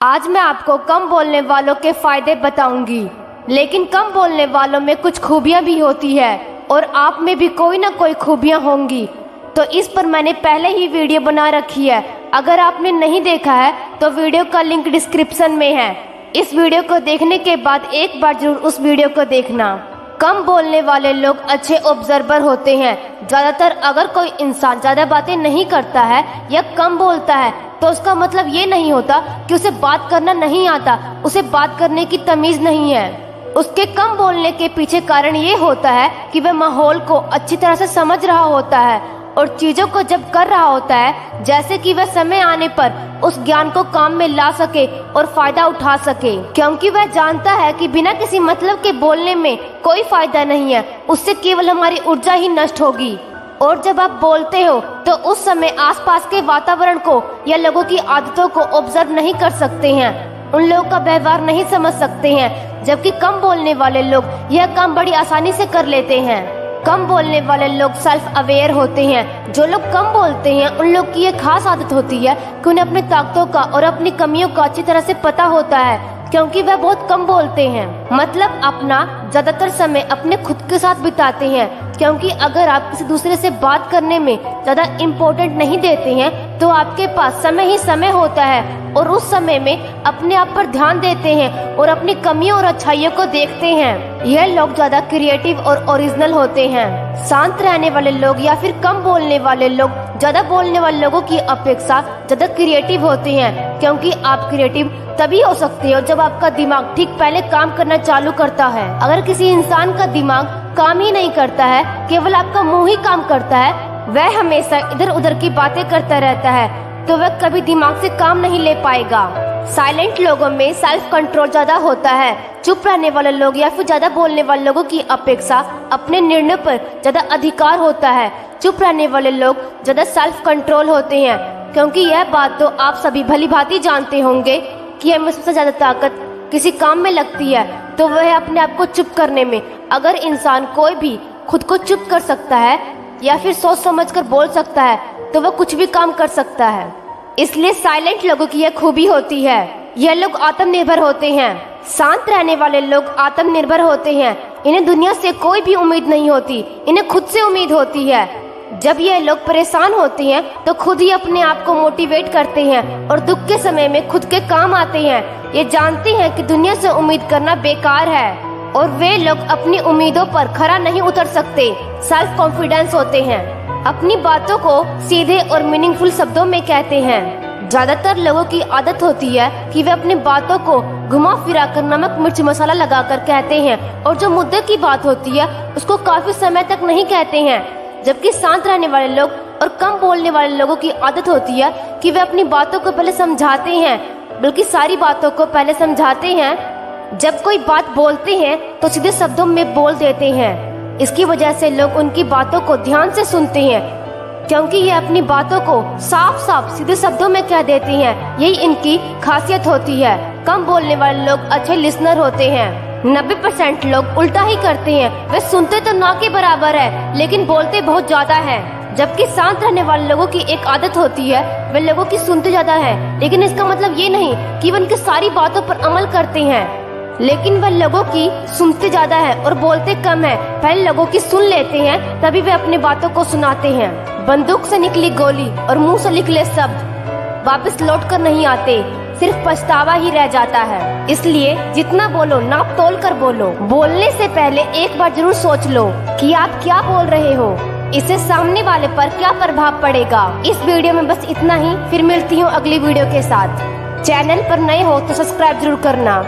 आज मैं आपको कम बोलने वालों के फायदे बताऊंगी, लेकिन कम बोलने वालों में कुछ खूबियां भी होती है और आप में भी कोई ना कोई खूबियां होंगी। तो इस पर मैंने पहले ही वीडियो बना रखी है, अगर आपने नहीं देखा है तो वीडियो का लिंक डिस्क्रिप्शन में है। इस वीडियो को देखने के बाद एक बार जरूर उस वीडियो को देखना। कम बोलने वाले लोग अच्छे ऑब्जर्वर होते हैं। ज़्यादातर अगर कोई इंसान ज़्यादा बातें नहीं करता है या कम बोलता है तो उसका मतलब ये नहीं होता कि उसे बात करना नहीं आता, उसे बात करने की तमीज़ नहीं है। उसके कम बोलने के पीछे कारण ये होता है कि वह माहौल को अच्छी तरह से समझ रहा होता है और चीज़ों को जब कर रहा होता है, जैसे कि वह समय आने पर उस ज्ञान को काम में ला सके और फायदा उठा सके, क्योंकि वह जानता है कि बिना किसी मतलब के बोलने में कोई फायदा नहीं है, उससे केवल हमारी ऊर्जा ही नष्ट होगी। और जब आप बोलते हो तो उस समय आसपास के वातावरण को या लोगों की आदतों को ऑब्जर्व नहीं कर सकते हैं, उन लोगों का व्यवहार नहीं समझ सकते हैं, जबकि कम बोलने वाले लोग यह काम बड़ी आसानी से कर लेते हैं। कम बोलने वाले लोग सेल्फ अवेयर होते हैं। जो लोग कम बोलते हैं उन लोग की यह खास आदत होती है कि उन्हें अपनी ताकतों का और अपनी कमियों का अच्छी तरह से पता होता है, क्योंकि वह बहुत कम बोलते हैं। मतलब अपना ज्यादातर समय अपने खुद के साथ बिताते हैं, क्योंकि अगर आप किसी दूसरे से बात करने में ज्यादा इम्पोर्टेंट नहीं देते हैं तो आपके पास समय ही समय होता है और उस समय में अपने आप पर ध्यान देते हैं और अपनी कमियों और अच्छाइयों को देखते हैं। यह लोग ज्यादा क्रिएटिव और ओरिजिनल होते हैं। शांत रहने वाले लोग या फिर कम बोलने वाले लोग ज्यादा बोलने वाले लोगों की अपेक्षा ज्यादा क्रिएटिव होते हैं, क्योंकि आप क्रिएटिव तभी हो सकते हो जब आपका दिमाग ठीक पहले काम करना चालू करता है। अगर किसी इंसान का दिमाग काम ही नहीं करता है, केवल आपका मुंह ही काम करता है, वह हमेशा इधर उधर की बातें करता रहता है, तो वह कभी दिमाग से काम नहीं ले पाएगा। साइलेंट लोगों में सेल्फ कंट्रोल ज्यादा होता है। चुप रहने वाले लोग या फिर ज्यादा बोलने वाले लोगों की अपेक्षा अपने निर्णय पर ज्यादा अधिकार होता है। चुप रहने वाले लोग ज्यादा सेल्फ कंट्रोल होते हैं, क्योंकि यह बात तो आप सभी भली भांति जानते होंगे कि हमें सबसे ज्यादा ताकत किसी काम में लगती है तो वह अपने आप को चुप करने में। अगर इंसान कोई भी खुद को चुप कर सकता है या फिर सोच समझ कर बोल सकता है तो वह कुछ भी काम कर सकता है। इसलिए साइलेंट लोगों की यह खूबी होती है, यह लोग आत्मनिर्भर होते हैं। शांत रहने वाले लोग आत्मनिर्भर होते हैं। इन्हें दुनिया से कोई भी उम्मीद नहीं होती, इन्हें खुद से उम्मीद होती है। जब ये लोग परेशान होते हैं तो खुद ही अपने आप को मोटिवेट करते हैं और दुख के समय में खुद के काम आते हैं। ये जानते हैं कि दुनिया से उम्मीद करना बेकार है और वे लोग अपनी उम्मीदों पर खरा नहीं उतर सकते। सेल्फ कॉन्फिडेंस होते हैं, अपनी बातों को सीधे और मीनिंगफुल शब्दों में कहते हैं। ज्यादातर लोगों की आदत होती है कि वे अपनी बातों को घुमा फिरा कर नमक मिर्च मसाला लगाकर कहते हैं और जो मुद्दे की बात होती है उसको काफी समय तक नहीं कहते हैं। जबकि शांत रहने वाले लोग और कम बोलने वाले लोगों की आदत होती है कि वे अपनी बातों को पहले समझाते हैं, बल्कि सारी बातों को पहले समझाते हैं। जब कोई बात बोलते हैं तो सीधे शब्दों में बोल देते हैं। इसकी वजह से लोग उनकी बातों को ध्यान से सुनते हैं, क्योंकि ये अपनी बातों को साफ साफ सीधे शब्दों में कह देते हैं। यही इनकी खासियत होती है। कम बोलने वाले लोग अच्छे लिसनर होते हैं। 90% लोग उल्टा ही करते हैं, वे सुनते तो ना के बराबर है लेकिन बोलते बहुत ज्यादा है। जबकि शांत रहने वाले लोगों की एक आदत होती है, वे लोगों की सुनते ज्यादा है, लेकिन इसका मतलब ये नहीं कि वे उनकी सारी बातों पर अमल करते हैं, लेकिन वह लोगों की सुनते ज्यादा है और बोलते कम है। पहले लोगों की सुन लेते हैं तभी वे अपनी बातों को सुनाते हैं। बंदूक से निकली गोली और मुंह से निकले शब्द वापस लौट कर नहीं आते, सिर्फ पछतावा ही रह जाता है। इसलिए जितना बोलो नाप तोल कर बोलो। बोलने से पहले एक बार जरूर सोच लो कि आप क्या बोल रहे हो, इससे सामने वाले पर क्या प्रभाव पड़ेगा। इस वीडियो में बस इतना ही, फिर मिलती हूँ अगली वीडियो के साथ। चैनल पर नए हो तो सब्सक्राइब जरूर करना।